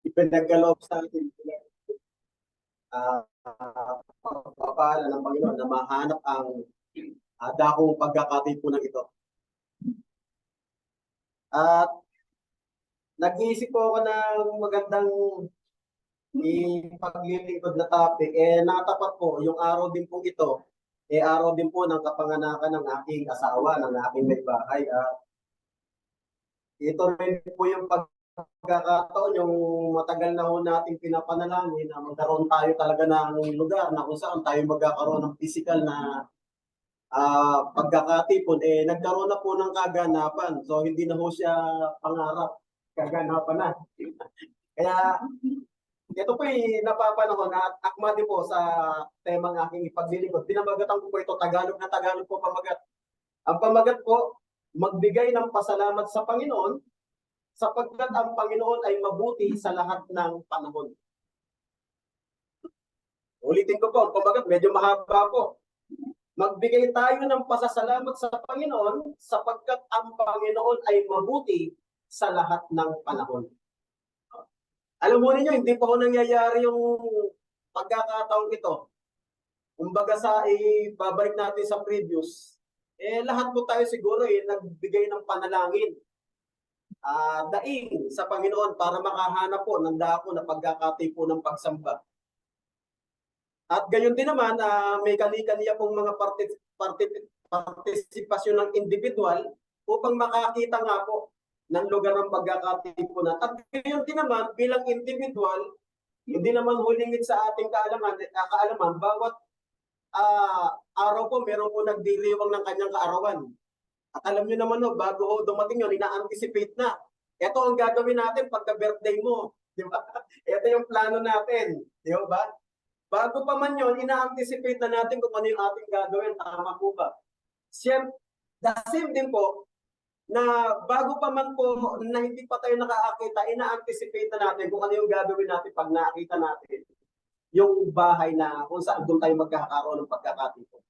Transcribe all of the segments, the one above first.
ipinagkaloob sa atin. Pagpapala ng Panginoon na mahanap ang dakong pagkakatipunan ito. At nag-iisip po ako ng magandang ipaglilingkod na topic. Natapat po, yung araw din po ito, araw din po ng kapanganakan ng aking asawa, ng aking may bahay. Ito rin po yung pagkakataon, yung matagal na ho nating pinapanalangin na magkaroon tayo talaga ng lugar na kung saan tayo magkakaroon ng physical na pagkakatipon. Nagkaroon na po ng kaganapan. So hindi na ho siya pangarap, kaganapan na. Kaya ito po napapanahon at akma din po sa temang aking ipaglilingkod. Pinamagatan ko po ito, Tagalog na Tagalog po pamagat. Ang pamagat po, magbigay ng pasalamat sa Panginoon sapagkat ang Panginoon ay mabuti sa lahat ng panahon. Ulitin ko po, ang pamagat medyo mahaba po. Magbigay tayo ng pasasalamat sa Panginoon sapagkat ang Panginoon ay mabuti sa lahat ng panahon. Alam mo niyo, hindi pa ho nangyayari yung pagkakataong ito. Kumbaga babalik natin sa previous, lahat po tayo siguro nagbigay ng panalangin. Daing sa Panginoon para makahanap po ng dako na pagkakatipo ng pagsamba. At gayon din naman, may kani-kaniya pong mga partisipasyon ng individual upang makakita nga po ng lugar ng pagkakatipunan. At gayon din naman, bilang individual, hindi naman hulingit sa ating kaalaman, bawat araw po, meron po nagdiriwang ng kanyang kaarawan. At alam nyo naman, bago ho dumating yun, ina-anticipate na. Ito ang gagawin natin pagka-birthday mo. Di ba? Ito yung plano natin. Di ba? Bago pa man yun, ina-anticipate na natin kung ano yung ating gagawin. Tama po ba? The same din po, na bago pa man po, na hindi pa tayo nakakita, ina-anticipate na natin kung ano yung gagawin natin pag nakita natin yung bahay na kung saan doon tayo magkakaroon ng pagkakatipon.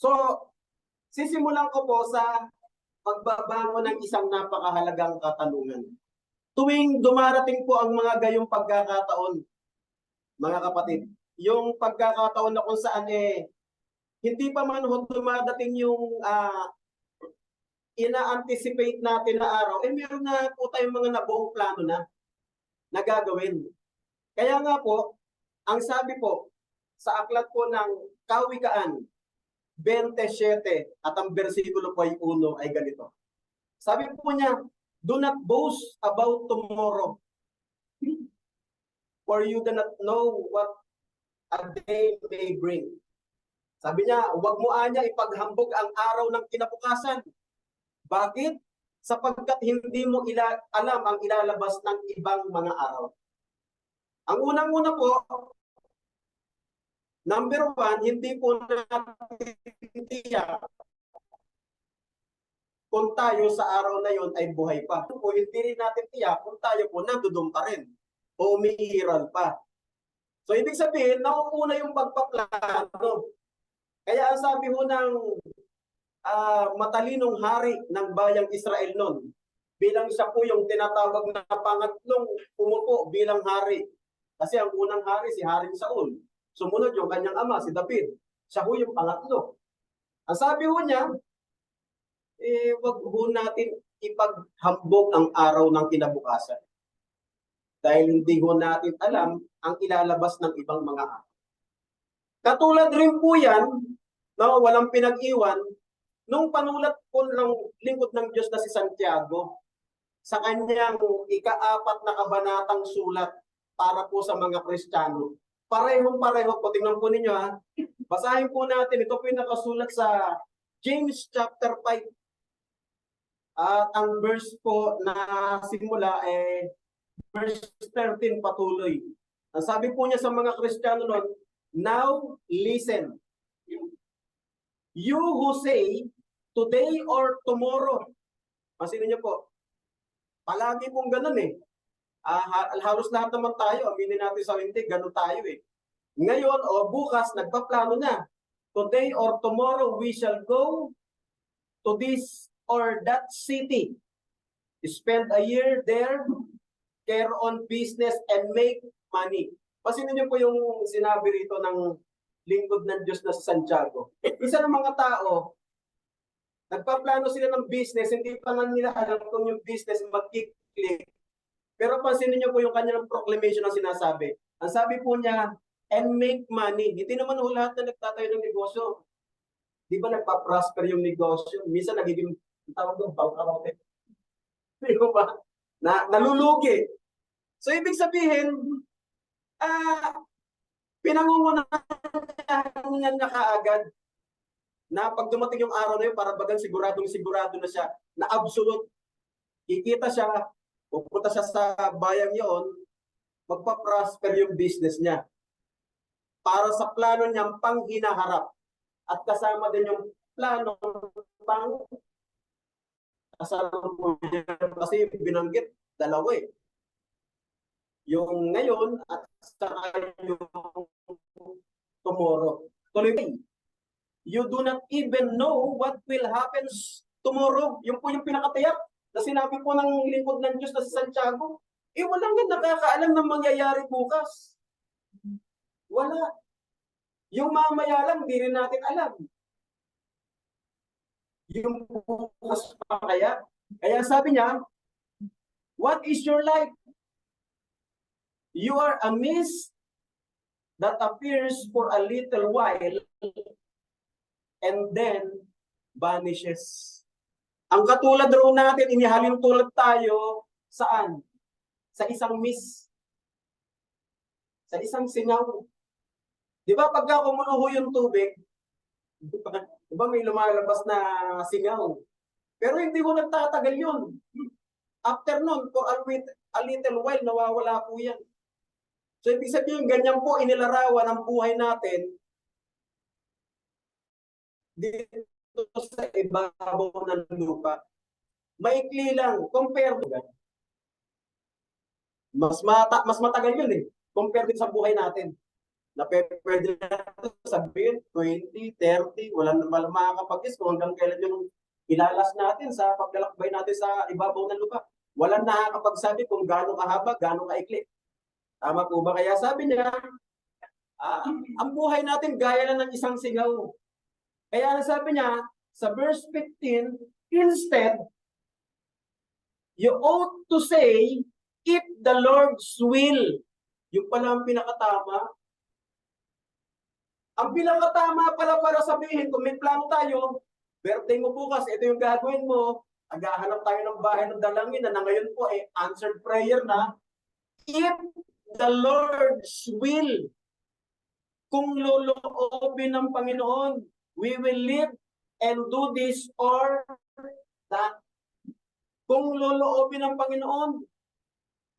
So, sisimulan ko po sa pagbabango ng isang napakahalagang katanungan. Tuwing dumarating po ang mga gayong pagkakataon, mga kapatid, yung pagkakataon na kung saan hindi pa man dumadating yung ina-anticipate natin na araw, meron na po tayong mga nabuong plano na gagawin. Kaya nga po, ang sabi po sa aklat po ng Kawikaan 27 at ang bersikulo po ay 1 ay ganito. Sabi po niya, do not boast about tomorrow, for you do not know what a day may bring. Sabi niya, huwag mo anya ipaghambog ang araw ng kinabukasan. Bakit? Sapagkat hindi mo alam ang ilalabas ng ibang mga araw. Ang unang-una po, number 1, hindi po natin tiyak kung tayo sa araw na yon ay buhay pa. O hindi rin natin tiyak kung tayo po nandudum pa rin o umiiral pa. So ibig sabihin, nauuna yung pagpaplano. Kaya ang sabi ho ng matalinong hari ng bayang Israel noon, bilang siya po yung tinatawag na pangatlong pumupo bilang hari. Kasi ang unang hari si Haring Saul. Sumunod yung kanyang ama, si David. Siya ho yung pangatlo. Ang sabi ho niya, wag ho natin ipaghambog ang araw ng kinabukasan. Dahil hindi ho natin alam ang ilalabas ng ibang mga araw. Katulad rin po yan, walang pinag-iwan, nung panulat po ng lingkod ng Diyos na si Santiago, sa kanyang ika-4 na kabanatang sulat para po sa mga Kristiyano. Parehong-pareho po. Tingnan po ninyo ha. Basahin po natin. Ito po yung nakasulat sa James chapter 5. At ang verse po na simula verse 13 patuloy. Ang sabi po niya sa mga Kristiyano noon, now listen. You who say, today or tomorrow. Masino niyo po? Palagi pong ganun halos lahat naman tayo, aminin natin sa hindi, ganun tayo Ngayon o bukas, nagpaplano na. Today or tomorrow, we shall go to this or that city. Spend a year there, care on business and make money. Pasinin niyo po yung sinabi rito ng lingkod ng Diyos na sa Santiago. Isa ng mga tao, nagpaplano sila ng business, hindi pa nga nila alam kung yung business mag-click. Pero pansinin niyo po yung kanyang proclamation na sinasabi. Ang sabi po niya, and make money. Hindi naman ho lahat na nagtatayo ng negosyo. Di ba nagpa-prosper yung negosyo? Minsan nagiging, tawag doon, bankrupt. Di ba? Nalulugi. So, ibig sabihin, pinangungunahan niya kaagad na pag dumating yung araw na yun, para bagang sigurado na siya, na absolute. Kikita siya, pupunta siya sa bayang yon, magpa-prosper yung business niya. Para sa plano niyang pang hinaharap. At kasama din yung plano pang kasama kasi binanggit, dalawa eh. Yung ngayon at saka yung tomorrow. Tuloy, you do not even know what will happen tomorrow. Yung po yung pinakatiyak na sinabi po ng lingkod ng Diyos na sa Santiago. Walang nga nakakaalam ng mangyayari bukas. Wala. Yung mamaya lang, di rin natin alam. Yung bukas pa kaya. Kaya sabi niya, what is your life? You are a mist that appears for a little while and then vanishes. Ang katulad raw natin, inihalin tulad tayo, saan? Sa isang mist. Sa isang singaw. Di ba pagka kumuluho yung tubig, di ba may lumalabas na singaw? Pero hindi ko nagtatagal yun. After nun, for a little while, nawawala po yan. So, ibig sabihin, ganyan po inilarawan ang buhay natin dito sa ibabaw ng lupa. Maikli lang, compare to mas matagal yun eh, compare din sa buhay natin. Na pwede natin sabihin, 20, 30, walang makakapag-is kung hanggang kailan yung ilalas natin sa paglalakbay natin sa ibabaw ng lupa. Walang nakakapagsabi kung gaano kahaba, gaano kaikli. Tama po ba? Kaya sabi niya, ang buhay natin gaya lang ng isang singaw. Kaya sabi niya, sa verse 15, instead, you ought to say, if the Lord's will. Yung pala ang pinakatama. Ang pinakatama pala para sabihin, kung may plano tayo, birthday mo bukas, ito yung gagawin mo, naghahanap tayo ng bahay ng dalangin na ngayon po ay answered prayer na, if the Lord's will, kung loloobin ng Panginoon, we will live and do this or that. Kung loloobin ng Panginoon.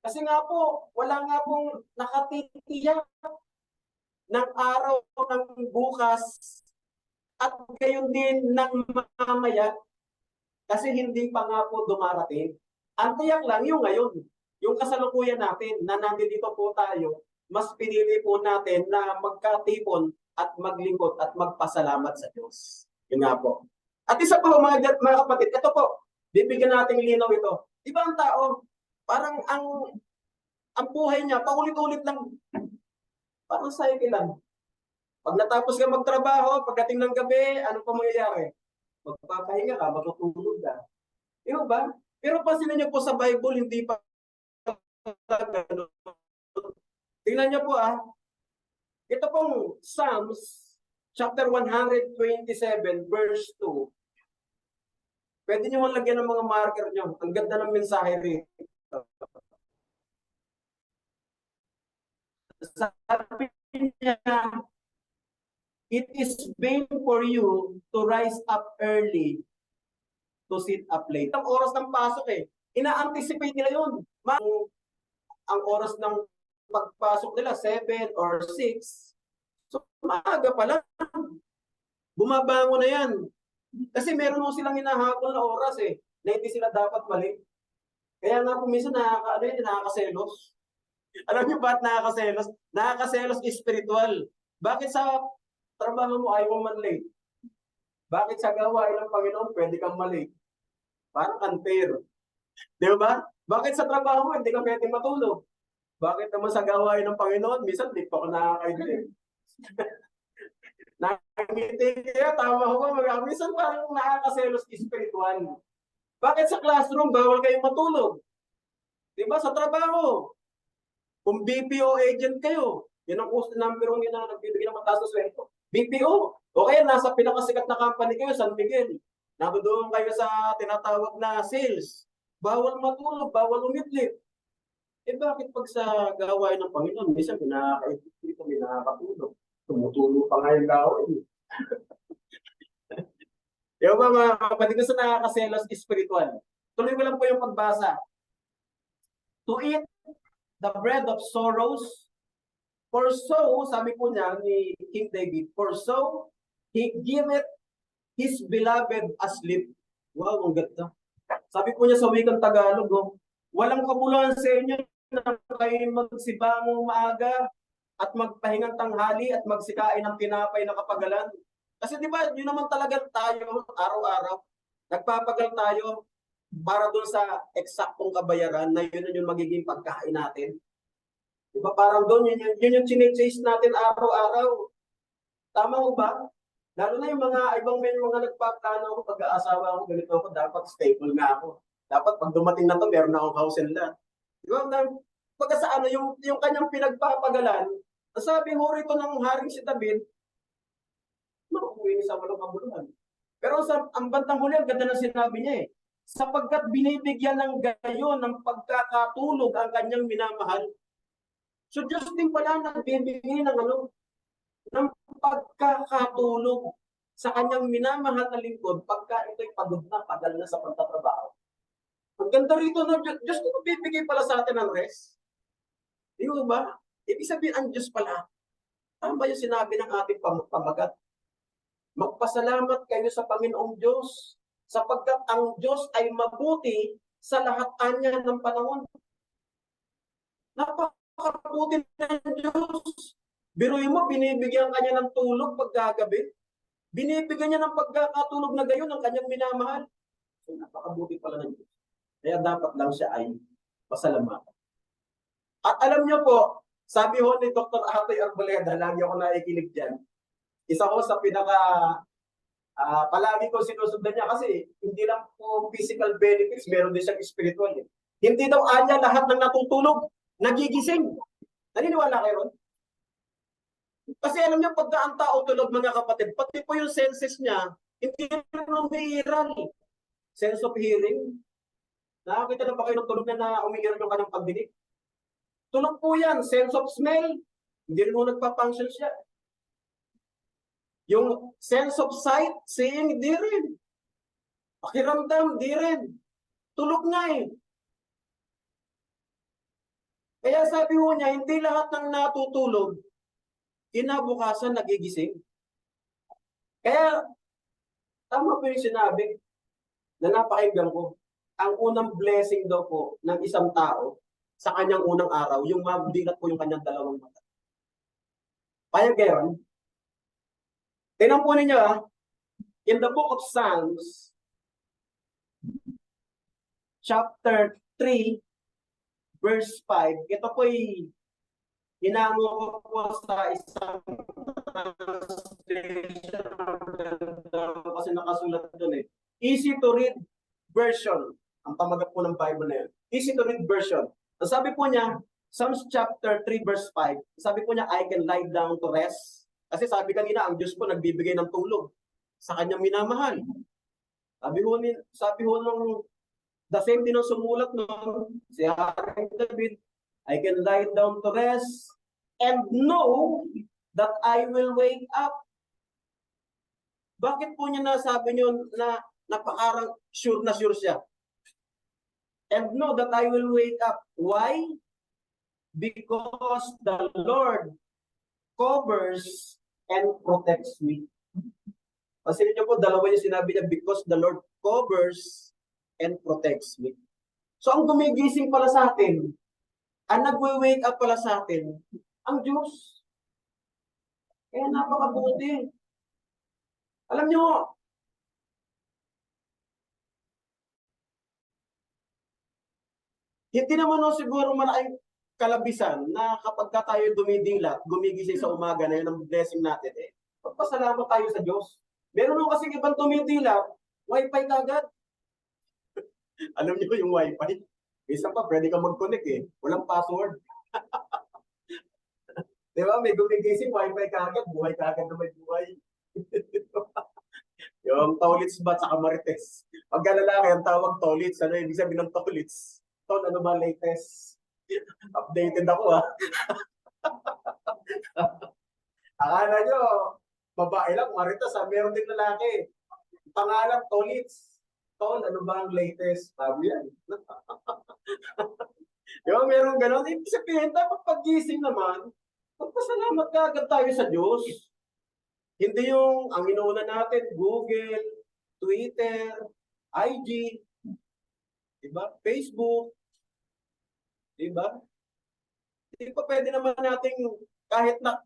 Kasi nga po, wala nga pong nakatitiyak ng araw ng bukas at gayon din ng mamaya kasi hindi pa nga po dumarating. Ang tiyak lang yung ngayon. Yung kasalukuyan natin na nandito po tayo, mas pinili po natin na magkatipon at maglingkod at magpasalamat sa Diyos. Yun nga po. At isa po mga kapatid, ito po, bibigyan natin linaw ito. Di ba ang tao, parang ang buhay niya, paulit-ulit lang, parang cycle lang. Pag natapos ka magtrabaho, pagdating ng gabi, ano pa mangyayari? Magpapahinga ka, matutulog ka. Di ba? Pero pansinin niyo po sa Bible, hindi pa tingnan niyo po ito pong Psalms chapter 127 verse 2. Pwede niyo lagyan ng mga marker niyo. Ang ganda ng mensahe rito. Sabi niya, it is vain for you to rise up early to sit up late. Ang oras ng pasok ina-anticipate nila yun. Ang oras ng pagpasok nila, 7 or 6. So, maaga pa lang. Bumabango na yan. Kasi meron mo silang hinahabol na oras na hindi sila dapat mali. Kaya nga po minsan nakakaselos. Alam niyo ba't nakakaselos? Nakakaselos spiritual. Bakit sa trabaho mo ayaw mo man late? Bakit sa gawain ng Panginoon pwede kang mali? Parang unfair. Di ba? Bakit sa trabaho mo, hindi ka pwede matulog? Bakit naman sa gawain ng Panginoon, minsan di pa ako nakakaibigan. Nakangiti kaya, tama ko ba? Minsan parang nakakaselos spiritual. Bakit sa classroom, bawal kayong matulog? Di ba? Sa trabaho, kung BPO agent kayo, yun ang number 1 yun na nagbibigay ng mataas na sweldo. BPO. O kaya nasa pinakasikat na company kayo, San Miguel. Nadoon kayo sa tinatawag na sales. Bawal matulog, bawal umidlip. Eh bakit pag sa gawain ng Panginoon, minsan pinakakaibig dito, pinakakatulog. Tumutulog pa nga yung gawain. Yung mga kapatid ko sa nakakaselos spiritual. Tuloy ko lang po yung pagbasa. To eat the bread of sorrows, for so, sabi po niya ni King David, for so, he giveth his beloved asleep. Wow, ang ganda. Sabi po niya sa wikang Tagalog, oh, walang kabuluhan sa inyo na kayo magsibangon maaga at magpahingang tanghali at magsikain ng tinapay na kapagalan. Kasi di ba, yun naman talaga tayo araw-araw. Nagpapagal tayo para doon sa eksaktong kabayaran na yun yung magiging pagkain natin. Di ba parang doon, yun yung chine-chase natin araw-araw. Tama mo ba? Lalo na yung mga ibang may mga nagpaplano ako, pag-aasawa ako, ganito ako, dapat stable nga ako. Dapat pag dumating na to, meron na akong house and lot. Di ba? Pagka sa ano, yung kanyang pinagpapagalan, sabi ho rito ng haring si David, makukuwi sa walang kabuluhan. Pero ang bandang huli, ang ganda ng sinabi niya eh, sapagkat binibigyan ng gayon ng pagkakatulog ang kanyang minamahal. So Diyos din pala nagbibigay ng ng pagkakatulog sa kanyang minamahal na lingkod pagka ito'y pagod na, tagal na sa pagtatrabaho. Ang ganda rito na Diyos ko bibigay pala sa atin ng rest. Di ba? Ibig sabihin, ang Diyos pala, tama yung sinabi ng ating pamagat. Magpasalamat kayo sa Panginoong Diyos sapagkat ang Diyos ay mabuti sa lahat anya ng panahon. Napakabuti ng Diyos. Biruin mo, binibigyan kanya ng tulog pagkagabi. Binibigyan niya ng pagkakatulog na gayon ng kanyang minamahal. So, napakabuti pala ng Diyos. Kaya dapat lang siya ay pasalamatan. At alam niyo po, sabi ho ni Dr. Atoy Arboleda, lagi ako naikinig dyan, isa ko sa palagi ko sinusundan niya kasi hindi lang po physical benefits, meron din siyang spiritual. Eh. Hindi daw anya lahat ng natutulog, nagigising. Naniniwala kayo ron? Kasi alam niyo, pagka ang tao tulog, mga kapatid, pati po yung senses niya, hindi rin umiiral. Sense of hearing. Nakakita na ba kayo ng tulog na umiiral yung kanyang pagdinig? Tulog po yan. Sense of smell, hindi rin mo nagpa-function siya. Yung sense of sight, seeing, di rin. Pakiramdam, di rin. Tulog nga eh. Kaya sabi mo niya, hindi lahat ng natutulog, kinabukasan nagigising. Kaya, tama po yung sinabi na napakinggan ko. Ang unang blessing daw po ng isang tao sa kanyang unang araw, yung mabigat po yung kanyang dalawang mata. Kaya gayon, tingnan po ninyo in the book of Psalms, chapter 3, verse 5, ito po'y hinango ko po sa isang kasi nakasulat doon eh. Easy to read version. Ang pamagat po ng Bible na yun. Easy to read version. So sabi po niya, Psalms chapter 3 verse 5, sabi po niya, I can lie down to rest. Kasi sabi kanina, ang Diyos po nagbibigay ng tulog sa kanyang minamahal. Sabi ho nung the same din ang sumulat no, si Haring David, I can lie down to rest and know that I will wake up. Bakit po niya nasabi niyo na napakarang sure na sure siya? And know that I will wake up. Why? Because the Lord covers and protects me. Kasi niyo po, dalawa yung sinabi niya, because the Lord covers and protects me. So ang gumigising pala sa atin, ang nagwe-wake up pala sa atin, ang Diyos. Kaya napakabuti. Alam niyo, Hindi naman no, siguro malaking kalabisan na kapag ka tayo dumidilat, gumigising sa umaga na yun ang blessing natin, eh, magpasalamat tayo sa Diyos. Meron nung kasi ibang dumidilat, wifi kagad. Alam niyo yung wifi? Isa pa, pwede kang mag-connect eh. Walang password. Di ba? May gumigising, wifi kagad, buhay kagad na may buhay. Yung Tolits ba sa Marites? Pag lalaki, ang tawag Tolits. Ano ibig sabihin ng Tolits? Tol, ano ba latest? Updated ako ah. Akala nyo, babae lang, Marites ah. Meron din lalaki. Pangalan, Tolits. Tol, ano ba ang latest? Sabi yan. Yung meron gano'n. Ibig sabihin, dapat pag-gising naman, magpasalamat ka agad tayo sa Diyos. Hindi yung ang inuuna natin, Google, Twitter, IG, diba? Facebook, diba? Hindi pa pwede naman nating kahit na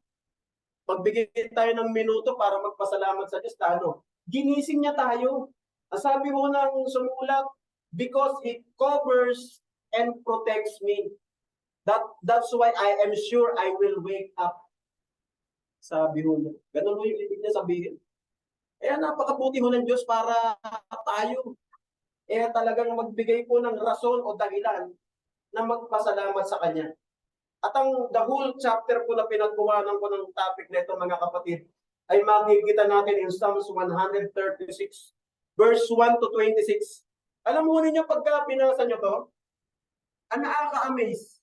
magbigay tayo ng minuto para magpasalamat sa Diyos, ano? Ginising niya tayo. Ang sabi mo ng sumulat, because He covers and protects me. That's why I am sure I will wake up. Sabi mo niya. Ganun mo yung ibig niya sabihin. Kaya napakabuti ho ng Diyos para tayo talagang magbigay po ng rason o dahilan na magpasalamat sa Kanya. At ang the whole chapter po na pinagkuhanan ko ng topic na ito, mga kapatid, ay makikita natin in Psalms 136, verse 1 to 26. Alam mo ninyo, pagka binasa nyo to, ang nakaka-amaze.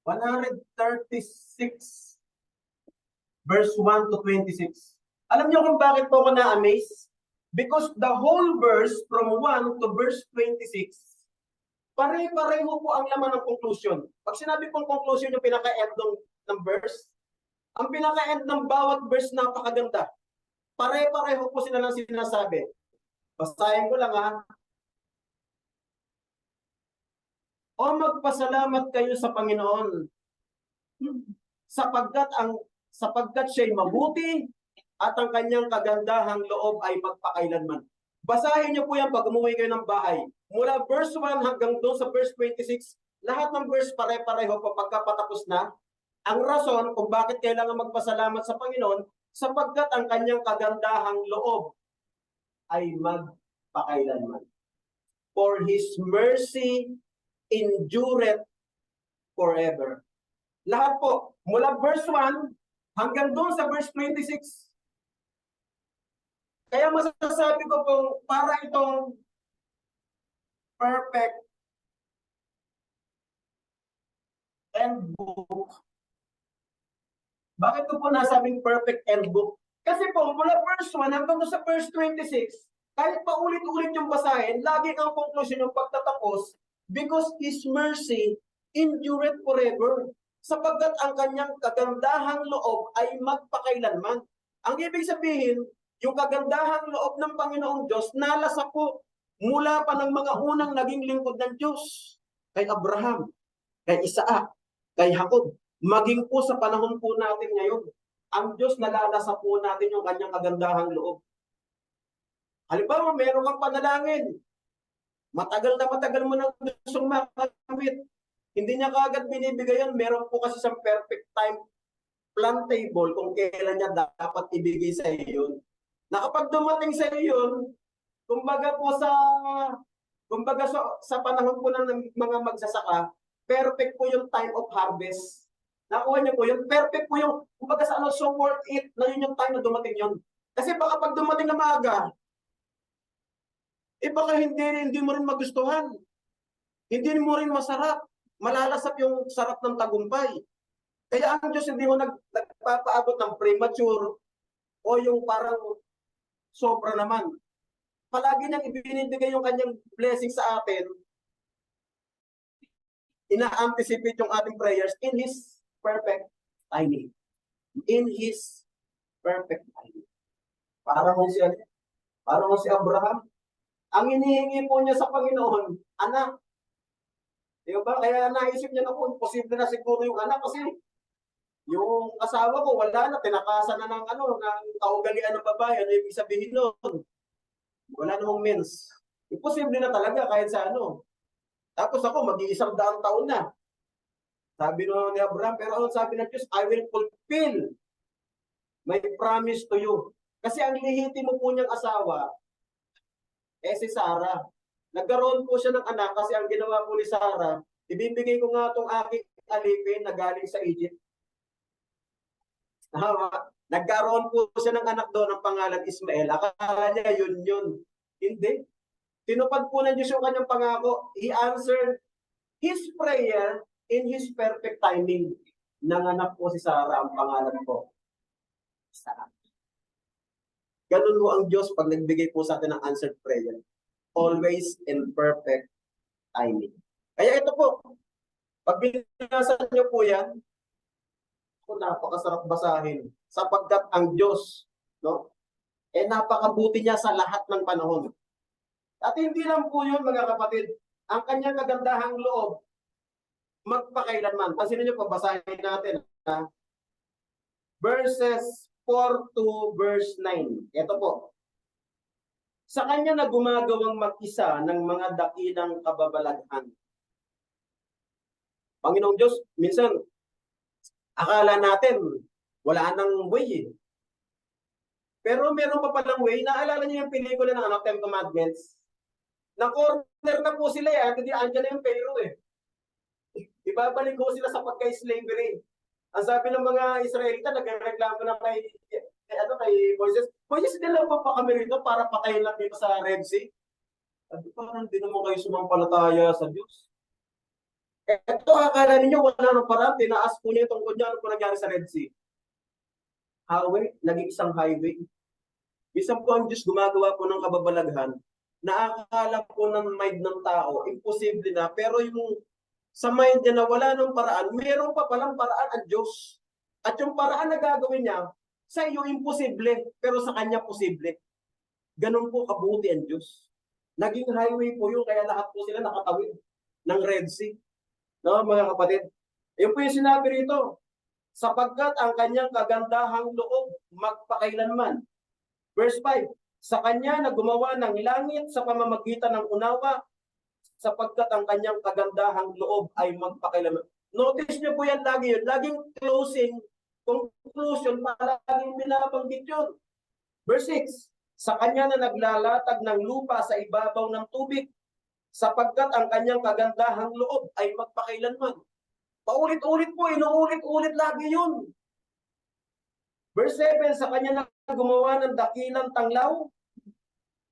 136 verse 1 to 26. Alam niyo kung bakit po ako na-amaze? Because the whole verse from 1 to verse 26, pare-pareho po ang laman ng conclusion. Pag sinabi pong conclusion yung pinaka-end ng verse, ang pinaka-end ng bawat verse napakaganda. Pare-pareho po sila lang sinasabi. Basahin ko lang ha. O magpasalamat kayo sa Panginoon sapagkat siya'y mabuti at ang kanyang kagandahang loob ay magpakailanman. Basahin niyo po yan pag umuwi kayo ng bahay. Mula verse 1 hanggang doon sa verse 26, lahat ng verse pare-pareho pagkapatapos na. Ang rason kung bakit kailangan magpasalamat sa Panginoon, sapagkat ang kanyang kagandahang loob ay magpakailanman. For His mercy endureth forever. Lahat po, mula verse 1 hanggang doon sa verse 26. Kaya masasabi ko po, para itong perfect end book. Bakit ko po nasabing perfect end book? Kasi po, mula verse 1 hanggang doon sa verse 26, kahit pa ulit-ulit yung basahin, lagi ang conclusion yung pagtatapos, because His mercy endureth forever. Sapagkat ang kanyang kagandahang loob ay magpakailanman. Ang ibig sabihin, yung kagandahang loob ng Panginoong Diyos, nalasa po mula pa ng mga unang naging lingkod ng Diyos. Kay Abraham, kay Isaac, kay Jacob, maging po sa panahon po natin ngayon. Ang Diyos nalalasa po natin yung kanyang kagandahang loob. Halimbawa, meron kang panalangin. Matagal mo nang gustong makamit. Hindi niya kaagad binibigay yan. Meron po kasi sa perfect time plan table kung kailan niya dapat ibigay sa iyo. Na kapag dumating sa iyo yun, kumbaga sa panahon po ng mga magsasaka, perfect po yung time of harvest. Nakuha niyo po yun. Perfect po yung, kumbaga sa ano, so worth it na yun yung time na dumating yun. Kasi baka pag dumating na maaga, baka hindi mo rin magustuhan. Hindi mo rin masarap. Malalasap yung sarap ng tagumpay. Kaya ang Diyos hindi mo nagpapaabot ng premature o yung parang sobra naman. Palagi niyang ibinibigay yung kanyang blessing sa atin. Ina-anticipate yung ating prayers in His perfect timing. In His perfect timing. Parang si Abraham. Ang inihingi po niya sa Panginoon, anak. Diba? Kaya naisip niya na po, posible na siguro yung anak kasi yung asawa ko, wala na, tinakasan na ng kaugalian ng babae. Ano ibig sabihin nun? Wala namang means. Imposible na talaga kahit sa ano. Tapos ako, mag-iisang daang taon na. Sabi ni Abraham, pero ano sabi ng Diyos? I will fulfill my promise to you. Kasi ang lihitimo po niyang asawa, si Sarah. Nagkaroon po siya ng anak kasi ang ginawa po ni Sarah, ibibigay ko nga itong aking alipin na galing sa Egypt. Nagkaroon po siya ng anak doon ng pangalan Ismael. Akala niya yun. Hindi. Tinupad po ng Diyos yung kanyang pangako. He answered his prayer in his perfect timing. Nanganak po si Sarah, ang pangalan po. Sarah. Ganun po ang Diyos pag nagbigay po sa atin ng answered prayer. Always in perfect timing. Kaya ito po, pag binasa niyo po yan, napakasarap basahin. Sapagkat ang Diyos, no, napakabuti niya sa lahat ng panahon. At hindi lang po yun, mga kapatid, ang kanyang kagandahang loob, magpakailanman. Pansinin niyo po, basahin natin. Verses 4 to verse 9. Ito po. Sa kanya na gumagawang mag-isa ng mga dakilang kababalaghan. Panginoong Diyos, minsan, akala natin, wala nang way eh. Pero meron pa palang way. Naalala niyo yung pelikula ng Ten Commandments? Na-corner na po sila eh. Hindi, andyan na yung Pharaoh eh. Ibabalik ko sila sa pagka-slavery. Ang sabi ng mga Israelita, nagreklamo na kay Moses. Moses, hindi lang pa kami rito para patayin lang dito sa Red Sea. Sabi, parang hindi naman kayo sumampalataya sa Diyos. Ito, akala ninyo, wala nang parang, tinaas po niya itong kunya, ano po nangyari sa Red Sea? Highway, naging isang highway. Isang po ang Diyos gumagawa po ng kababalaghan, na akala po ng mind ng tao, imposible na, pero yung sa mind niya na wala nang paraan, meron pa palang paraan ang Diyos. At yung paraan na gagawin niya, sa iyo imposible, pero sa kanya posible. Ganun po kabuti ang Diyos. Naging highway po yun, kaya lahat po sila nakatawid ng Red Sea. No, mga kapatid? Yun po yung sinabi rito. Sapagkat ang kanyang kagandahang loob magpakailanman. Verse 5. Sa kanya na gumawa ng langit sa pamamagitan ng unawa, sapagkat ang kanyang kagandahang loob ay magpakailanman. Notice niyo po yan lagi yun. Laging closing, conclusion, palaging binabanggit yun. Verse 6. Sa kanya na naglalatag ng lupa sa ibabaw ng tubig, sapagkat ang kanyang kagandahang loob ay magpakailanman. Paulit-ulit po, inuulit-ulit lagi yun. Verse 7, sa kanya na gumawa ng dakilang tanglaw,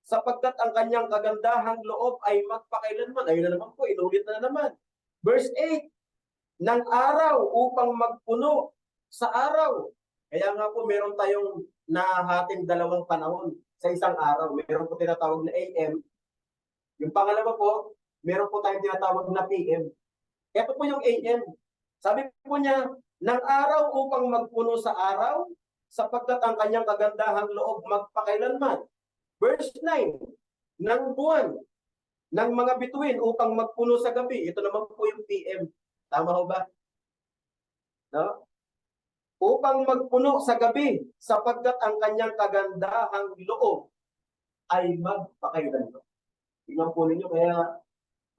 sapagkat ang kanyang kagandahang loob ay magpakailanman. Ayun na naman po, inulit na naman. Verse 8, ng araw upang magpuno sa araw. Kaya nga po, meron tayong nahating dalawang panahon sa isang araw. Meron po tinatawag na AM. Yung pangalawa po, meron po tayong tinatawag na PM. Ito po yung AM. Sabi po niya, ng araw upang magpuno sa araw, sapagkat ang kanyang kagandahang loob magpakailanman. Verse 9, ng buwan, ng mga bituin upang magpuno sa gabi. Ito naman po yung PM. Tama ho ba? No? Upang magpuno sa gabi, sapagkat ang kanyang kagandahang loob ay magpakailanman. Tingnan po ninyo, kaya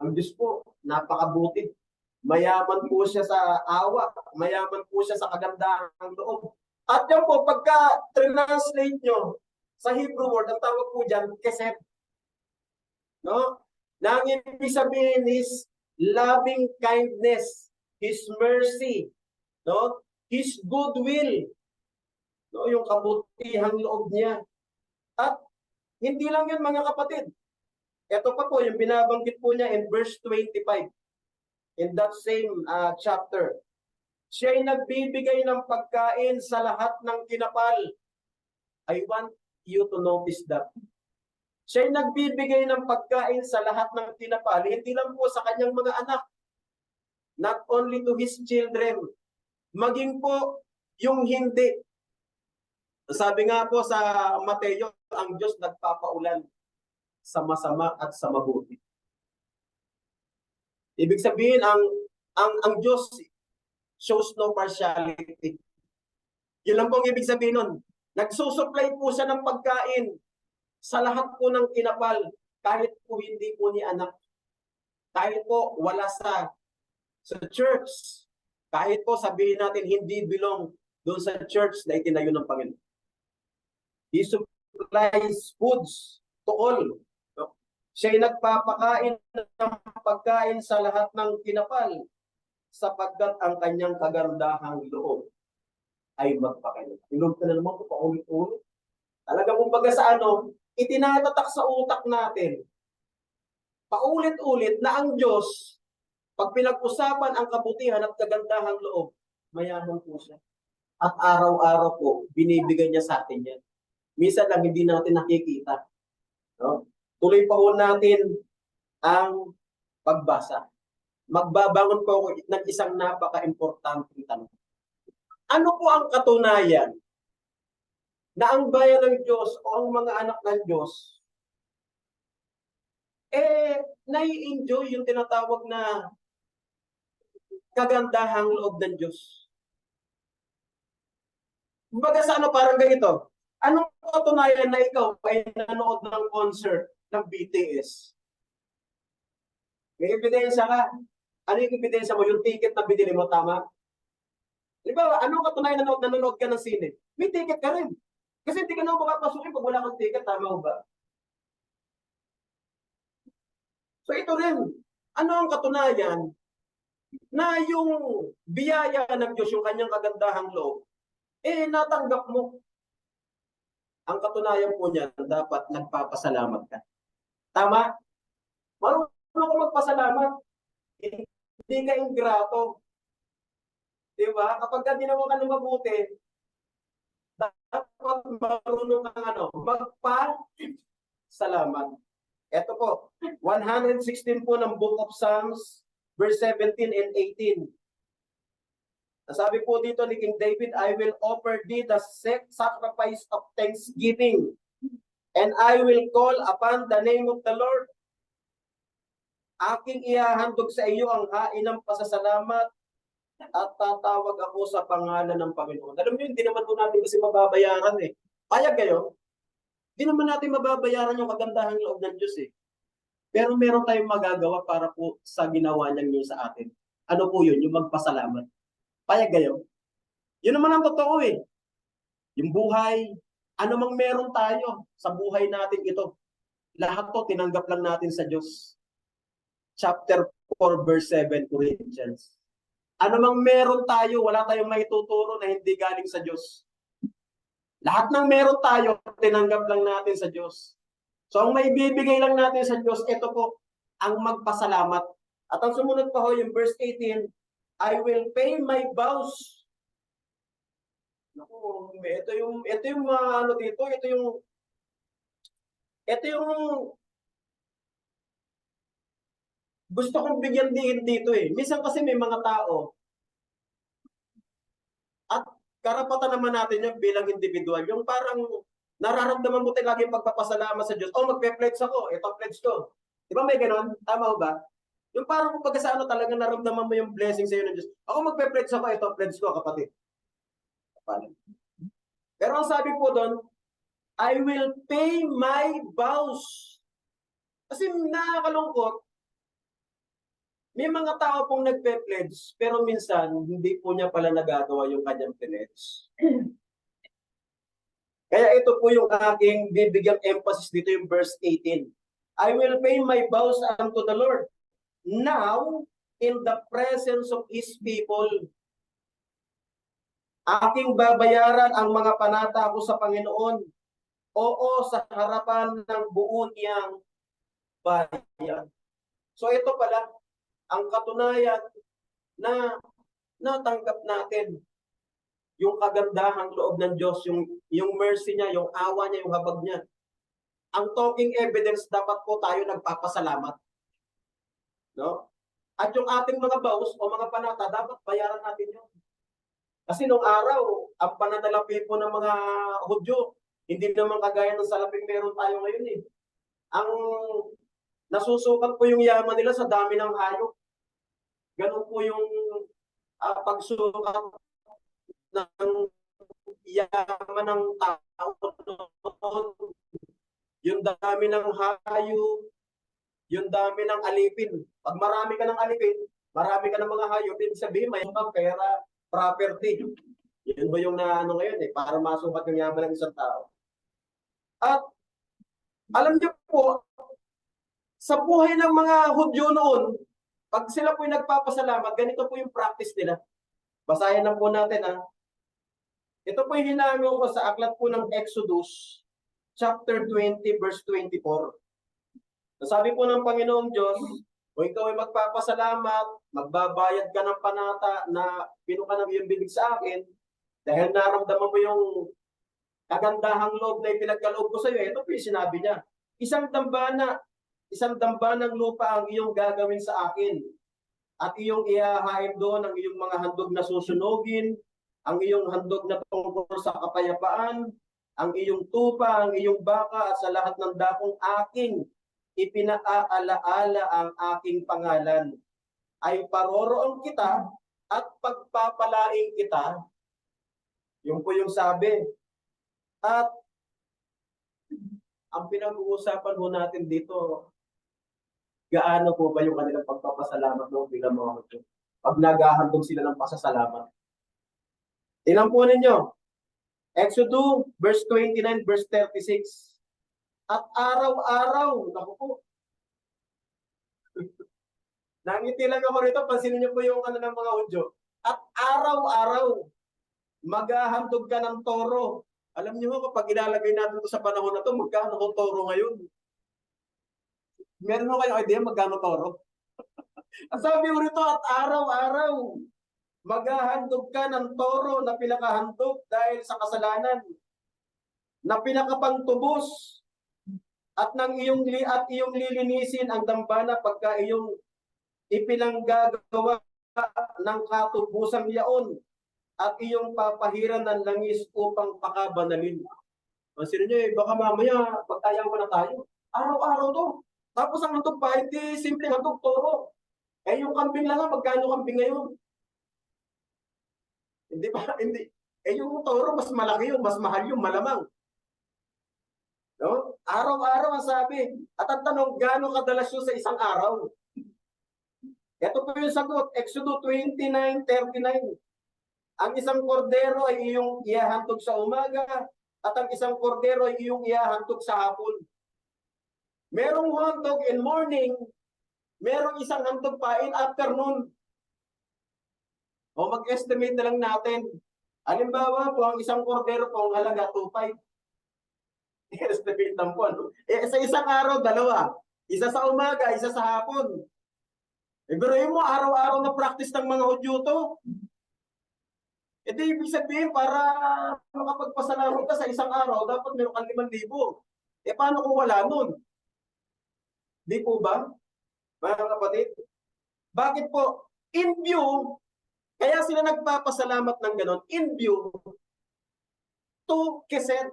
ang Diyos po, napakabuti. Mayaman po siya sa awa, mayaman po siya sa kagandahang loob. At yan po, pagka translate nyo sa Hebrew word, ang tawag po dyan, kesed. No? Na ang ibig sabihin is loving kindness, His mercy, no? His goodwill, no? Yung kabutihang loob niya. At hindi lang yun, mga kapatid. Ito pa po, yung binabanggit po niya in verse 25. In that same chapter. Siya'y nagbibigay ng pagkain sa lahat ng kinapal. I want you to notice that. Siya'y nagbibigay ng pagkain sa lahat ng kinapal, hindi lang po sa kanyang mga anak. Not only to his children. Maging po yung hindi. Sabi nga po sa Mateo, ang Diyos nagpapaulan sa masama at sa mabuti. Ibig sabihin, ang Diyos shows no partiality. Yun lang po ang ibig sabihin nun. Nagsusupply po siya ng pagkain sa lahat po ng kinapal. kahit po hindi po ni anak, kahit po wala sa church, kahit po sabihin natin hindi belong doon sa church na itinayo ng Panginoon. He supplies foods to all. Siya'y nagpapakain ng pagkain sa lahat ng kinapal sapagkat ang kanyang kagandahang loob ay magpakailan. Ilog ka na naman po, paulit-ulit. Talaga kumbaga sa itinatatak sa utak natin, paulit-ulit na ang Diyos, pag pinag-usapan ang kabutihan at kagandahang loob, mayaman po siya. At araw-araw po, binibigay niya sa atin yan. Minsan lang hindi natin nakikita. No? Tuloy pa po natin ang pagbasa. Magbabangon po ako ng isang napaka-importanting tanong. Ano po ang katunayan na ang bayan ng Diyos o ang mga anak ng Diyos nai-enjoy yung tinatawag na kagandahang loob ng Diyos? Kumbaga sa parang ganito, anong katunayan na ikaw ay nanood ng concert ng BTS? May ebidensya ka. Ano yung ebidensya mo? Yung ticket na binili mo, tama? Di ba, anong katunayan na nanonood ka ng sine? May ticket ka rin. Kasi hindi ka na makapasukin pag wala kang ticket, tama ba? So ito rin, ano ang katunayan na yung biyaya ng Diyos, yung kanyang kagandahang loob, natanggap mo? Ang katunayan po niyan, dapat nagpapasalamat ka. Tama? Marunong ka magpasalamat. Hindi ka ingrato. Diba? Kapag ginawa ka ng mabuti, dapat marunong kang magpasalamat. Ito po, 116 po ng Book of Psalms, verse 17 and 18. Nasabi po dito ni King David, I will offer thee the sacrifice of thanksgiving, and I will call upon the name of the Lord. Aking ihahandog sa iyo ang hain ng pasasalamat at tatawag ako sa pangalan ng Panginoon. Alam niyo, hindi naman po natin kasi mababayaran eh. Payag kayo? Hindi naman natin mababayaran yung kagandahang loob ng Diyos eh. Pero meron tayong magagawa para po sa ginawa niya sa atin. Ano po yun? Yung magpasalamat. Payag kayo? Yun naman ang totoo eh. Yung buhay, ano mang meron tayo sa buhay natin ito, lahat to tinanggap lang natin sa Diyos. Chapter 4, verse 7, Corinthians. Ano mang meron tayo, wala tayong maituturo na hindi galing sa Diyos. Lahat ng meron tayo, tinanggap lang natin sa Diyos. So ang maibibigay lang natin sa Diyos, ito po, ang magpasalamat. At ang sumunod pa ho, yung verse 18, I will pay my vows. Naku, ito yung dito, ito yung gusto kong bigyan din dito eh. Minsan kasi may mga tao, at karapatan naman natin yung bilang individual, yung parang nararamdaman mo tayo lagi pagpapasalamat sa Diyos. Oh, magpe-pledge ako, ito pledge ko. Di ba may ganon? Tama ba? Yung parang pagka sa talaga naramdaman mo yung blessing sa iyo ng Diyos. Ako magpe-pledge ako, ito pledge ko, kapatid. Pero ang sabi po doon, I will pay my vows. Kasi nakakalungkot, may mga tao pong nagpe-pledge, pero minsan, hindi po niya pala nagagawa yung kanyang pledge. Kaya ito po yung aking bibigyang emphasis dito, yung verse 18. I will pay my vows unto the Lord now in the presence of His people. Aking babayaran ang mga panata ko sa Panginoon. Oo, sa harapan ng buo niyang bayan. So ito pala, ang katunayan na natanggap natin yung kagandahang loob ng Diyos, yung mercy niya, yung awa niya, yung habag niya. Ang talking evidence, dapat po tayo nagpapasalamat. No? At yung ating mga vows o mga panata, dapat bayaran natin yun. Kasi nung araw, ang pananalapi po ng mga Hudyo, hindi naman kagaya ng salaping meron tayo ngayon eh. Ang nasusukat po yung yaman nila sa dami ng hayop. Ganun po yung pagsukat ng yaman ng tao. Yung dami ng hayop, yung dami ng alipin. Pag marami ka ng alipin, marami ka ng mga hayop, ibig sabihin may pera, property. Yun ba yung na ano ngayon para masukat yung yaman ng isang tao. At alam niyo po, sa buhay ng mga Hudyo noon, pag sila po yung nagpapasalamat, ganito po yung practice nila. Basahin lang po natin Ito po yung hinango ko sa aklat po ng Exodus, chapter 20, verse 24. Sabi po ng Panginoong Diyos, kung ikaw ay magpapasalamat, magbabayad ka ng panata na pinuka ng iyong bibig sa akin, dahil naramdaman mo yung kagandahang loob na ipinagkaloob ko sa iyo, ito po yung sinabi niya. Isang dambanang lupa ang iyong gagawin sa akin, at iyong ihahain doon ang iyong mga handog na susunugin, ang iyong handog na tungkol sa kapayapaan, ang iyong tupa, ang iyong baka, at sa lahat ng dakong aking ipinaaalaala ang aking pangalan. Ay paroroon kita at pagpapalaing kita. Yung po yung sabi. At ang pinag-uusapan ho natin dito, gaano po ba yung kanilang pagpapasalamat mo bilang mga Hudyo? Pag naghahandog sila ng pasasalamat. Tingnan po ninyo. Exodus, verse 29, verse 36. At araw-araw, naku po. Nangiti lang ako rito, pansinin niyo po yung ano ng mga Hudyo. At araw-araw, maghahandog ka ng toro. Alam niyo kapag ilalagay natin ito sa panahon na ito, magkano ko toro ngayon? Meron mo kayong idea magkano toro? Ang sabi mo rito, at araw-araw, maghahandog ka ng toro na pinakahandog dahil sa kasalanan, na pinakapangtubos, at iyong lilinisin ang dambana pagka iyong ipinanggagawa ng katubusang yaon, at iyong papahiran ng langis upang pakabanalin. Sino nyo baka mamaya pagtayang pa na tayo. Araw-araw to. Tapos ang handog pa, hindi simple handog, toro. Yung kambing lang magkano kambing ngayon? Hindi ba? Hindi. Yung toro, mas malaki yun, mas mahal yung malamang. No? Araw-araw ang sabi. At ang tanong, gaano kadalas yun sa isang araw? Ito po yung sagot, Exodus 29:39. Ang isang kordero ay iyong ihahantog sa umaga, at ang isang kordero ay iyong ihahantog sa hapon. Merong handog in morning, merong isang handog pa in afternoon. O mag-estimate na lang natin. Halimbawa po, ang isang kordero po ang halaga 2.5. I-estimate lang po. Sa isang araw, dalawa. Isa sa umaga, isa sa hapon. Pero mo, araw-araw na practice ng mga Hudyo to. Ibig sabihin, para makapagpasalamat ka sa isang araw, dapat meron kang 5,000. Paano kung wala nun? Di po ba, mga kapatid? Bakit po? In view, kaya sila nagpapasalamat ng ganon, in view to kesed,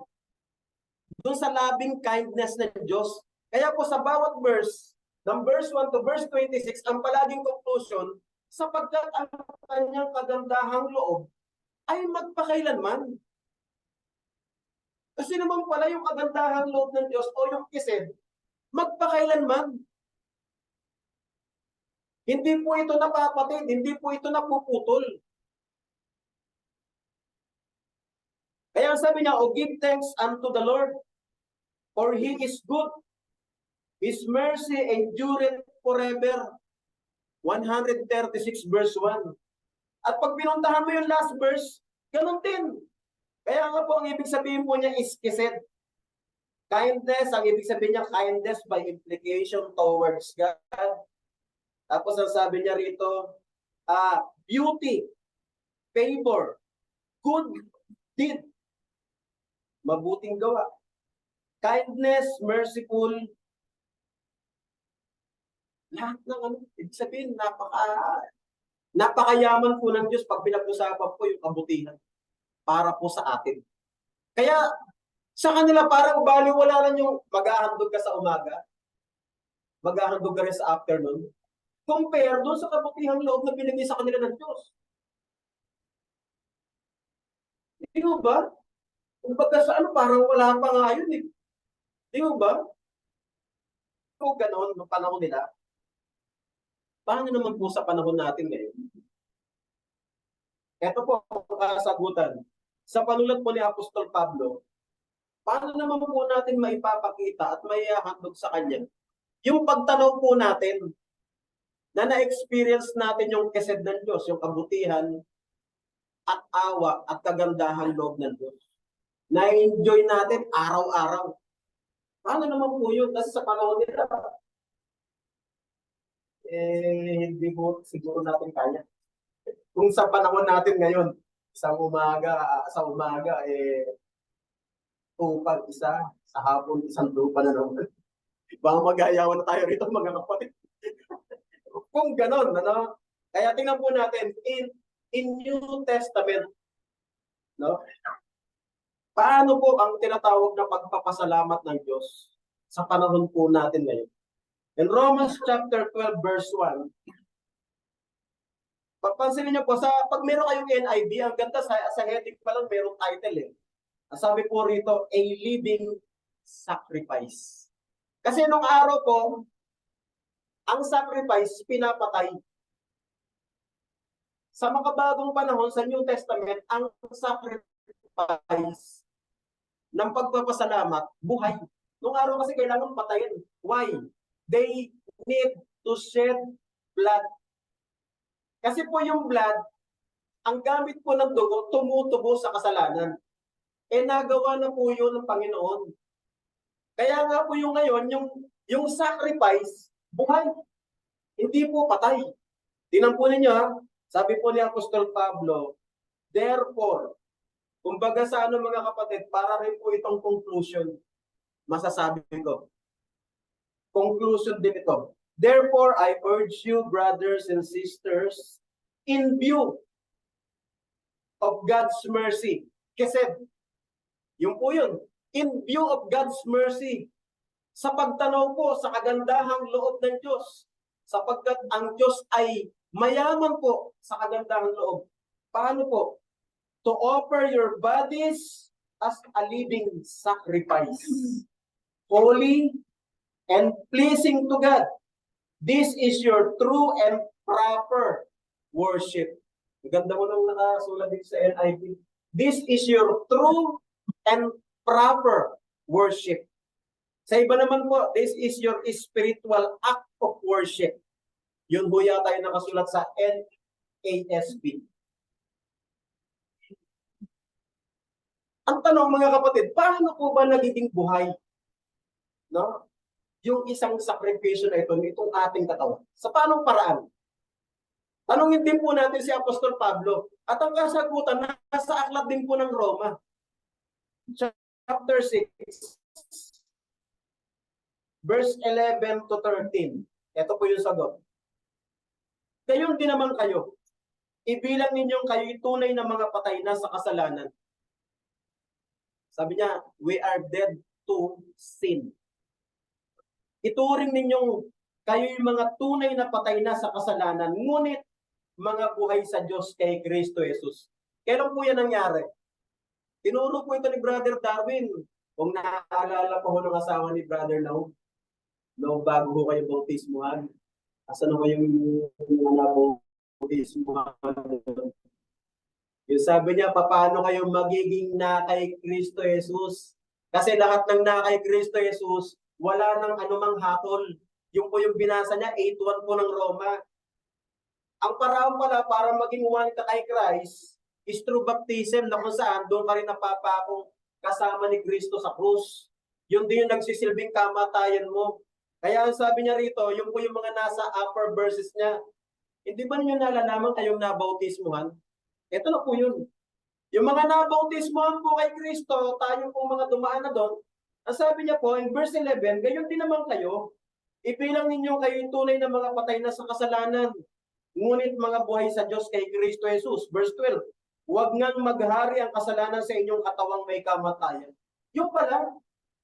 doon sa labing kindness ng Diyos. Kaya po sa bawat verse, ng verse 1 to verse 26, ang palaging conclusion, sapagkat ang kanyang kagandahang loob ay magpakailanman. Kasi naman pala yung kagandahang loob ng Diyos o yung kesed, magpakailanman. Hindi po ito napapatid, hindi po ito napuputol. Kaya sabi niya, "O give thanks unto the Lord, for He is good. His mercy endureth forever." 136 verse 1. At pag pinuntahan mo yung last verse, ganun din. Kaya nga po, ang ibig sabihin po niya is kesed. Kindness, ang ibig sabihin niya, kindness by implication towards God. Tapos ang sabi niya rito, beauty, favor, good deed, mabuting gawa. Kindness, merciful, lahat ng ibig sabihin, napakayaman po ng Diyos pag pinag-usapan po yung kabutihan para po sa atin. Kaya, sa kanila parang baliwala lang yung maghahandog ka sa umaga, maghahandog ka rin sa afternoon, compare doon sa kabutihang loob na binigay sa kanila ng Diyos. Hindi mo ba? Kung baga sa parang wala pa nga yun eh. Hindi mo ba? po ganon noong panahon nila, paano naman po sa panahon natin ngayon? Ito po ang kasagutan. Sa panulat po ni Apostol Pablo, paano naman po natin maipapakita at maihahandog sa kanya yung pagtanaw po natin na na-experience natin yung kesed ng Diyos, yung kabutihan at awa at kagandahan loob ng Diyos. Na-enjoy natin araw-araw. Paano naman po yun? Kasi sa panahon nila, hindi po siguro natin kaya. Kung sa panahon natin ngayon, sa umaga, tupad isa, sa hapon, isang tupa na naman. Baka mag-aayawan na tayo rito, mga kapatid. Kung ganon, ano? Kaya tingnan po natin, in New Testament, no? Paano po ang tinatawag na pagpapasalamat ng Diyos sa panahon po natin ngayon? In Romans chapter 12, verse 1, papansinin niyo po, pag meron kayong NIV, ang ganda sa heading pa lang merong title eh. Ang sabi po rito, a living sacrifice. Kasi nung araw po, ang sacrifice, pinapatay. Sa makabagong panahon, sa New Testament, ang sacrifice ng pagpapasalamat, buhay. Nung araw kasi kailangan patayin. Why? They need to shed blood. Kasi po yung blood, ang gamit po ng dugo, tumutubo sa kasalanan. Nagawa na po yun ng Panginoon. Kaya nga po yung ngayon, yung sacrifice, buhay. Hindi po patay. Tingnan po ninyo, sabi po ni Apostol Pablo, therefore, kumbaga sa mga kapatid, para rin po itong conclusion, masasabi ko. Conclusion din ito. Therefore, I urge you, brothers and sisters, in view of God's mercy. Kasi, yun po yun. In view of God's mercy, sa pagtanaw po sa kagandahang loob ng Diyos, sapagkat ang Diyos ay mayaman po sa kagandahang loob. Paano po? To offer your bodies as a living sacrifice, holy and pleasing to God. This is your true and proper worship. Ganda mo nang nakasulat dito sa NIV. This is your true and proper worship. Sa iba naman po, this is your spiritual act of worship. Yun po yata yung nakasulat sa NASB. Ang tanong mga kapatid, paano po ba nagiging buhay? No? Yung isang sakripisyo na ito, itong ating katawan. Sa paanong paraan? Tanungin din po natin si Apostol Pablo. At ang kasagutan, nasa aklat din po ng Roma. Chapter 6, verse 11 to 13. Ito po yung sagot. Gayon din naman kayo. Ibilang ninyong kayo tunay na mga patay na sa kasalanan. Sabi niya, we are dead to sin. Ituring ninyong kayo yung mga tunay na patay na sa kasalanan, ngunit mga buhay sa Diyos kay Kristo Jesus. Kailan po yan nangyari? Tinuro po ito ni Brother Darwin. Kung naaalala po ng asawa ni Brother Now, no, bago ko kayo bautismuhan, asan na yung bautismuhan? Yung sabi niya, paano kayo magiging na kay Kristo Jesus? Kasi lahat ng na kay Kristo Jesus, wala nang anumang hatol. Yung po yung binasa niya, 8:1 po ng Roma. Ang paraan pala para maging one ka kay Christ is through baptism na kung saan doon ka rin napapakong kasama ni Kristo sa krus. Yun din yung nagsisilbing kamatayan mo. Kaya ang sabi niya rito, yung po yung mga nasa upper verses niya, hindi ba niyo nalalaman kayong nabautismuhan? Ito na po yun. Yung mga nabautismuhan po kay Kristo, tayo po mga dumaan na doon, ang sabi niya po, in verse 11, gayon din naman kayo, ipilang ninyo kayo yung tunay na mga patay na sa kasalanan, ngunit mga buhay sa Diyos kay Kristo Jesus. Verse 12, huwag ngang maghari ang kasalanan sa inyong katawang may kamatayan. Yung pala,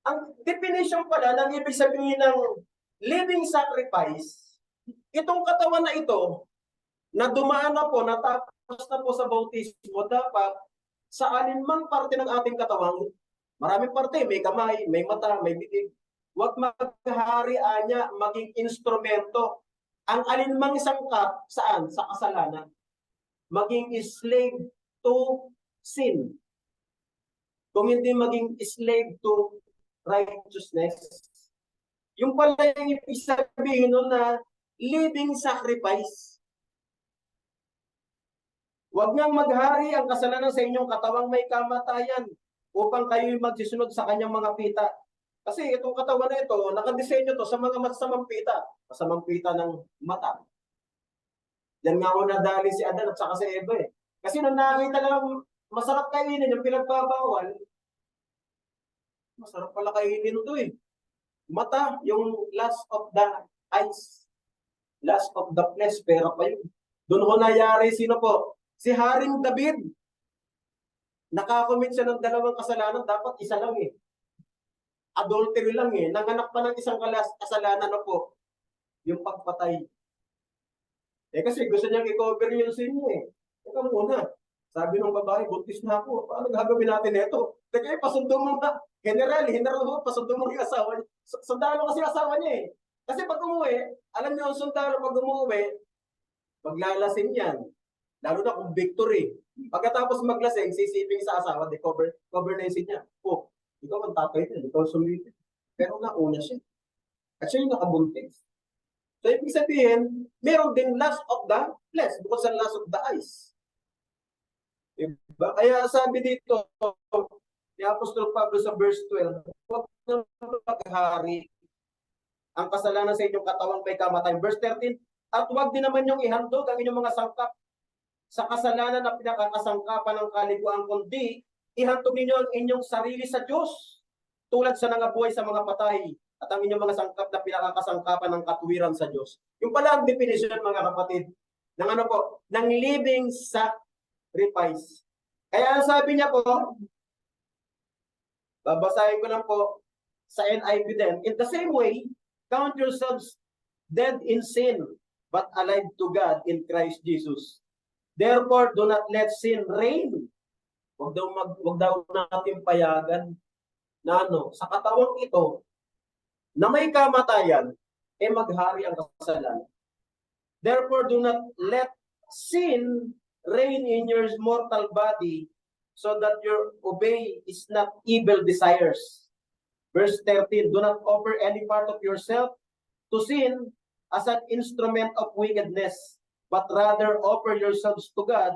ang definition pala ng ibig sabihin ng living sacrifice, itong katawan na ito, na dumaan na po, natapos na po sa bautismo, dapat sa alinmang parte ng ating katawan, maraming parte, may kamay, may mata, may bibig. Huwag maghari anya, maging instrumento. Ang alinmang sangkap, saan? Sa kasalanan. Maging slave to sin. Kung hindi maging slave to righteousness. Yung pala yung ibig sabihin nun na living sacrifice. Huwag ngang maghari ang kasalanan sa inyong katawang may kamatayan upang kayo'y magsisunod sa kanyang mga pita. Kasi itong katawan na ito, nakadesenyo to sa mga masamang pita. Masamang pita ng mata. Yan nga una dali si Adan at saka si Eva eh. Kasi nung nakita lang masarap kainin yung pinagbabawal, masarap pala kainin ito eh. Mata, yung last of the eyes. Last of the flesh, pero pa yun. Doon ho nangyari, sino po? Si Haring David. Nakakomit siya ng dalawang kasalanan, dapat isa lang eh. Adultery lang eh. Nanganak pa ng isang kasalanan na po. Yung pagpatay. Eh kasi gusto niyang i-cover yung sin niya eh. Ito muna. Sabi ng babae, buntis na ako. Paano gagawin natin ito? Teka, pasundo mo na. General mo, pasundo mo yung asawa niya. Sundalo kasi asawa niya eh. Kasi pag umuwi, alam niyo ang sundalo pag umuwi, maglalasing yan. Lalo na kung victory. Pagkatapos maglasing, sisiping sa asawa, cover na yung sin niya. Oh, ikaw ang tatay niya, ikaw sumipin. Pero nauna siya. At siya yung nakabuntis. So, ibig sabihin, meron din lust of the flesh bukod sa lust of the eyes. Diba? Kaya sabi dito, ni Apostol Pablo sa verse 12, huwag na maghari ang kasalanan sa inyong katawang may kamatayan. Verse 13, at huwag din naman yung ihandog ang inyong mga sangkap sa kasalanan na pinakakasangkapan ng kaliguan, kundi ihandog ninyo ang inyong sarili sa Diyos, tulad sa nangabuhay sa mga patay, at ang inyong mga sangkap na pinakakasangkapan ng katuwiran sa Diyos. Yung pala ang definition, mga kapatid, ng ano po, ng living sacrifice. Kaya sabi niya po, babasahin ko lang po sa NIV din, in the same way, count yourselves dead in sin, but alive to God in Christ Jesus. Therefore, do not let sin reign. Huwag daw natin payagan na sa katawang ito, na may kamatayan, maghari ang kasalanan. Therefore, do not let sin reign in your mortal body, so that your obey is not evil desires. Verse 13, do not offer any part of yourself to sin as an instrument of wickedness, but rather offer yourselves to God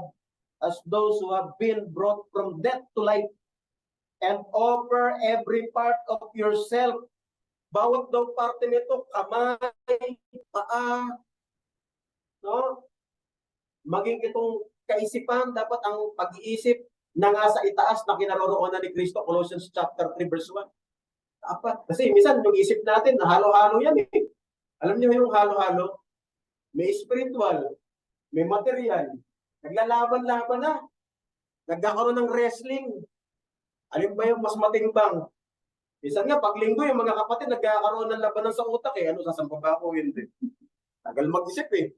as those who have been brought from death to life, and offer every part of yourself. Bawat daw parte nito, kamay, paa, no? Maging itong kaisipan, dapat ang pag-iisip na nga sa itaas na kinaroroonan ni Kristo, Colossians chapter 3 verse 1. Dapat. Kasi minsan yung isip natin, halo-halo yan eh. Alam niyo yung halo-halo? May spiritual, may material, naglalaban-laban na. Nagkakaroon ng wrestling. Alin ba yung mas matimbang? Minsan nga, pag linggo, yung mga kapatid, nagkakaroon ng labanan sa utak eh. Ano, sasampa ba ako? Hindi. Tagal mag-isip eh.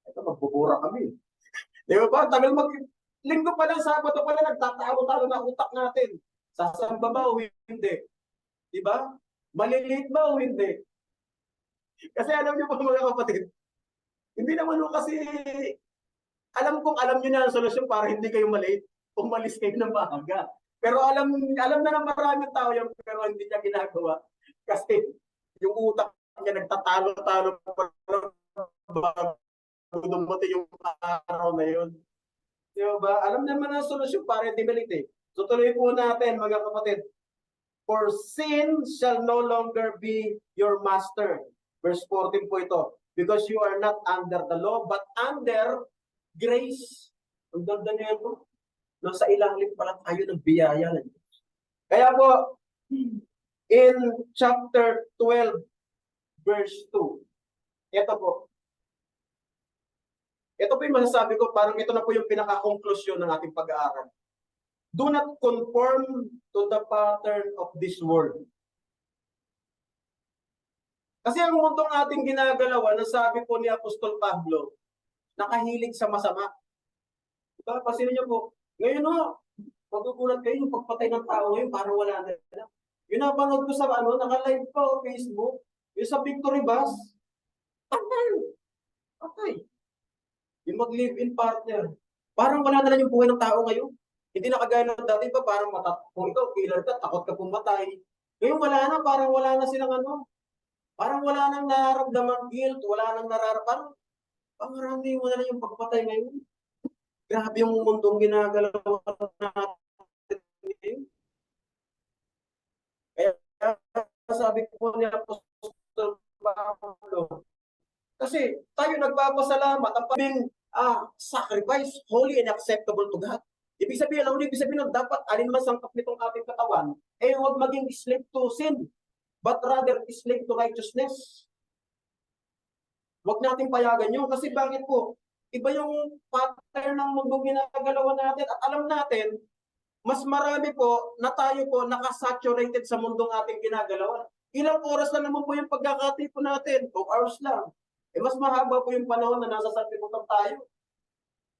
Ito, magbubura kami. Di ba? Tagal linggo pa lang, Sabado pa lang, nagtatalo-talo na utak natin. Sasamba ba o hindi? Di ba? Maliliit ba o hindi? Kasi alam niyo po mga kapatid, hindi naman kasi alam nyo na ang solusyon para hindi kayo maliit. Umalis kayo ng maaga. Pero alam na ng maraming tao yan, pero hindi niya ginagawa. Kasi yung utak niya nagtatalo-talo bago dumating yung araw na yun. Diba? Alam naman ang solusyon para hindi maliit eh. So tuloy po natin mga kapatid. For sin shall no longer be your master. Verse 14 po ito. Because you are not under the law, but under grace. Ang ganda niya ito. Sa ilalim pala tayo ng biyaya. Kaya po, in chapter 12, verse 2, ito po. Ito po yung masasabi ko, parang ito na po yung pinaka-conclusion ng ating pag-aaral. Do not conform to the pattern of this world. Kasi ang mundong ating ginagalawan, sabi po ni Apostol Pablo, nakahilig sa masama. Diba? Pasinin niyo po, ngayon magugulat kayo yung pagpatay ng tao ngayon, parang wala na. Yung napanood ko sa ano, naka-live pa o Facebook, yung sa Victory Bus, patay. Patay. Yung mag-live-in partner. Parang wala na lang yung buhay ng tao ngayon. Hindi na kagaya ng dati pa, parang kung ikaw, killer ka, takot ka pumatay. Ngayon wala na, parang wala na silang ano, parang wala nang nararamdaman guilt, wala nang parang pangarami mo na lang yung pagpatay ngayon. Grabe yung mundong ginagalaw natin ngayon. Kaya sabi ko niya Apostol Pablo, kasi tayo nagpapasalamat ang paming sacrifice, holy and acceptable to God. Ibig sabihin, ang ibig sabihin ng dapat alinman sangkap nitong ating katawan, huwag maging slave to sin, but rather slave to righteousness. Huwag nating payagan yun. Kasi bakit po? Iba yung pattern ng mundong ginagalawan natin at alam natin, mas marami po na tayo po nakasaturated sa mundong ating ginagalawan. Ilang oras na naman po yung pagkakatipon natin? 2 hours lang. Mas mahaba po yung panahon na nasa sanlibutan tayo.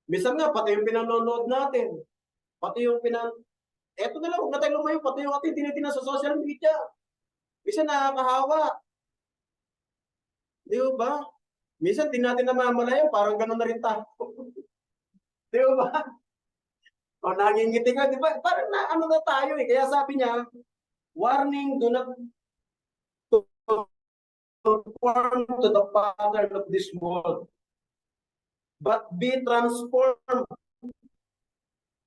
Minsan nga, pati yung pinanonood natin, pati yung eto na lang, huwag na tayo lumayo, pati yung ating tinitingnan sa social media. Minsan nakakahawa. Di ba? Minsan, di natin namamalayan, parang gano'n na rin tayo. Di ba? O nangingiti ka, di ba? Parang na, ano na tayo eh. Kaya sabi niya, warning, do not conform to the pattern of this world, but be transformed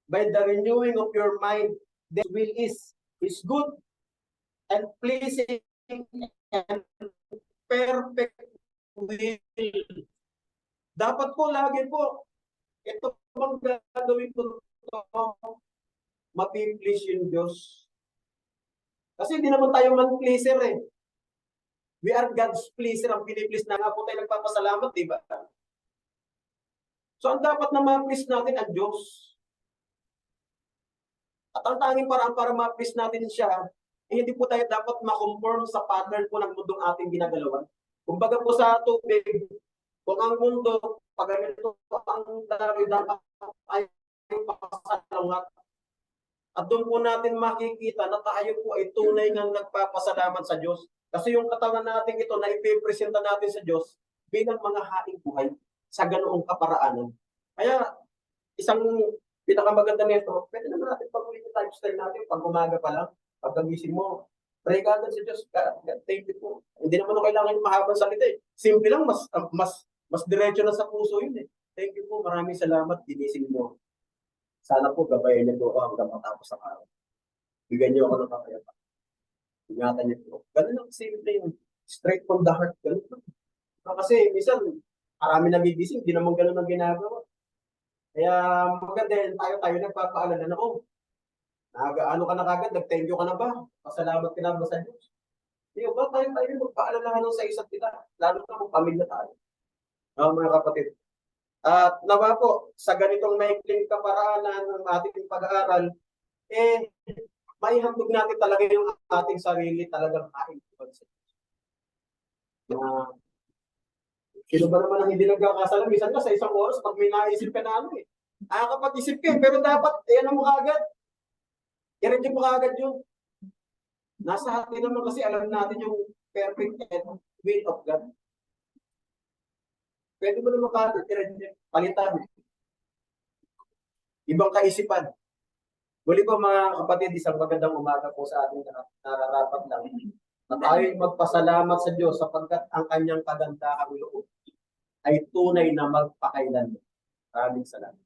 by the renewing of your mind. This will is good and pleasing and perfect will. Dapat po lagi po, ito bang gagawin ko ito, mapiplease yung Diyos. Kasi hindi naman tayo man-pleaser eh. We are God's pleaser. Ang piniplease na nga po tayo nagpapasalamat, di ba? So ang dapat na ma-please natin ang Diyos. At ang tanging paraan para ma-please natin siya, hindi po tayo dapat ma-conform sa pattern po ng mundong ating ginagalawan. Kumbaga po sa tubig, kung ang mundo, pag ganito ang dami dapat ay pasalungat. At doon po natin makikita na tayo po ay tunay ngang nagpapasalamat sa Diyos. Kasi yung katawan natin ito na ipipresenta natin sa Diyos bilang mga haing buhay sa ganoong kaparaanan. Kaya isang pinakamaganda nito, pwede naman natin pag-ulit yung lifestyle natin pag umaga pa lang, pag kagising mo, pray ka agad sa Diyos. God, thank you po. Hindi naman kailangan yung mahabang salita eh. Simple lang, mas diretso na sa puso yun eh. Thank you po, maraming salamat, ginising mo. Sana po gabayan niyo po ako hanggang matapos ang araw. Bigyan niyo ako ng kakayapa. Ingatan niyo po. Ganun lang, simple yun. Straight from the heart. Ganun lang. Kasi minsan, marami nagigising, hindi naman ganun ang ginagawa. Kaya maganda yun, tayo nagpapaalala na, ano ka na kagad, nag-thank you ka na ba? Pasalamat ka na ba sa Diyos? Di ba tayo magpaalala sa isa't isa, lalo na kung pamilya tayo. Mga kapatid. At nawa po, sa ganitong maikling kaparaanan ng ating pag-aaral, may handog natin talaga yung ating sarili talagang kain. Sino ba naman ang hindi nagkakasala? Minsan ka sa isang oras, pag may naisip ka na ano eh. Nakakapag-isip ka pero dapat, ano mo kagad. I-review mo kagad yung nasa atin naman kasi alam natin yung perfect will of God. Pwede mo naman kagad i-review. Palitan. Ibang kaisipan. Muli po mga kapatid, isang magandang umaga po sa ating nararapat lang. Na tayo'y magpasalamat sa Diyos sapagkat ang kanyang kagandahang loob ay tunay na magpakailan. Maraming salamat.